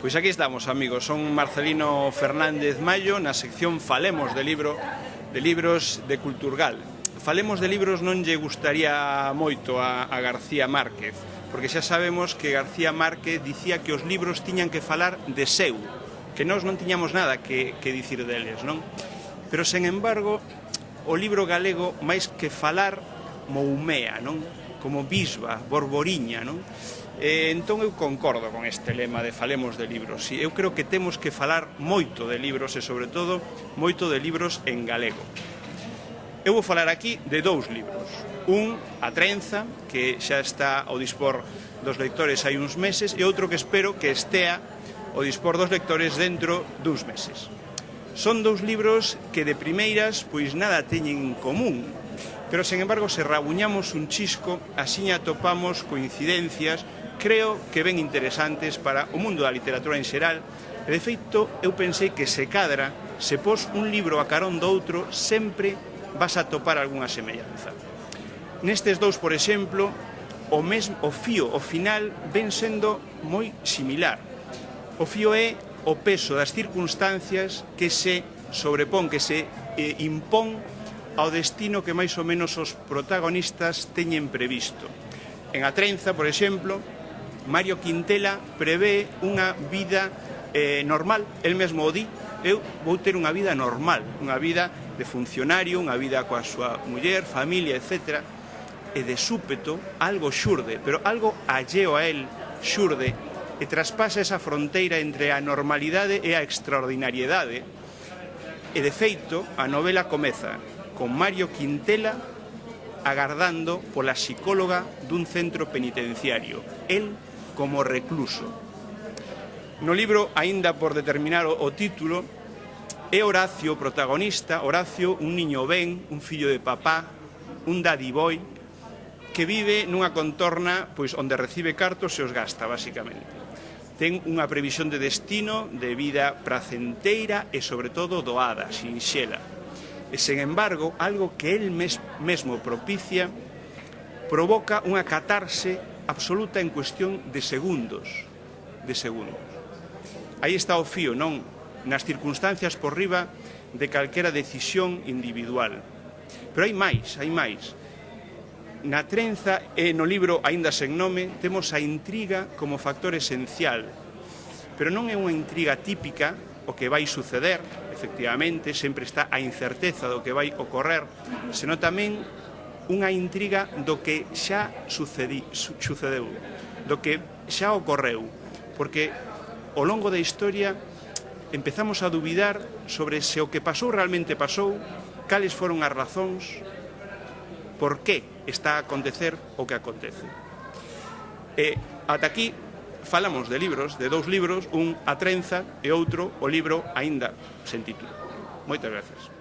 Pois aquí estamos, amigos. Son Marcelino Fernández Mallo na sección Falemos de libros de Culturgal. Falemos de libros non lle gustaría moito a García Márquez, porque xa sabemos que García Márquez dicía que os libros tiñan que falar de seu, que nós non tiñamos nada que dicir deles, non? Pero, sen embargo, o libro galego, máis que falar, moumea, non? Como bisba, borboriña, non? Entón eu concordo con este lema de falemos de libros. Eu creo que temos que falar moito de libros e, sobre todo, moito de libros en galego. Eu vou falar aquí de dous libros. Un, A Trenza, que xa está ao dispor dos lectores hai uns meses, e outro que espero que estea ao dispor dos lectores dentro duns meses. Son dous libros que de primeiras pois nada teñen en común, pero, sen embargo, se rabuñamos un chisco, asiña atopamos coincidencias, creo que ben interesantes para o mundo da literatura en xeral, e, de feito, eu pensei que se cadra, se pos un libro a carón do outro, sempre vas a topar algunha semellanza. Nestes dous, por exemplo, o fío, o final, ven sendo moi similar. O fío é o peso das circunstancias que se sobrepón, que se impón ao destino que máis ou menos os protagonistas teñen previsto. En A Trenza, por exemplo, Mario Quintela prevé unha vida normal, el mesmo o di, eu vou ter unha vida normal, unha vida de funcionario, unha vida coa súa muller, familia, etc. E de súpeto algo xurde, pero algo alleo a él xurde, e traspasa esa fronteira entre a normalidade e a extraordinariedade. E, de feito, a novela comeza con Mario Quintela agardando pola psicóloga dun centro penitenciario, el como recluso. No libro, aínda por determinar o título, é Horacio o protagonista, Horacio, un niño ben, un fillo de papá, un daddy boy, que vive nunha contorna pois onde recibe cartos e os gasta, basicamente. Ten unha previsión de destino, de vida pracenteira e, sobre todo, doada, sinxela. E, sen embargo, algo que el mesmo propicia provoca unha catarse absoluta en cuestión de segundos. Aí está o fío, non? Nas circunstancias por riba de calquera decisión individual. Pero hai máis. Na Trenza e no libro Aínda sen nome temos a intriga como factor esencial, pero non é unha intriga típica o que vai suceder, efectivamente, sempre está a incerteza do que vai ocorrer, senón tamén unha intriga do que xa sucedeu, do que xa ocorreu, porque ao longo da historia empezamos a dubidar sobre se o que pasou realmente pasou, cales foron as razóns, por que está a acontecer o que acontece. E ata aquí falamos de libros, de dous libros, un A Trenza e outro o libro Aínda sen título. Moitas gracias.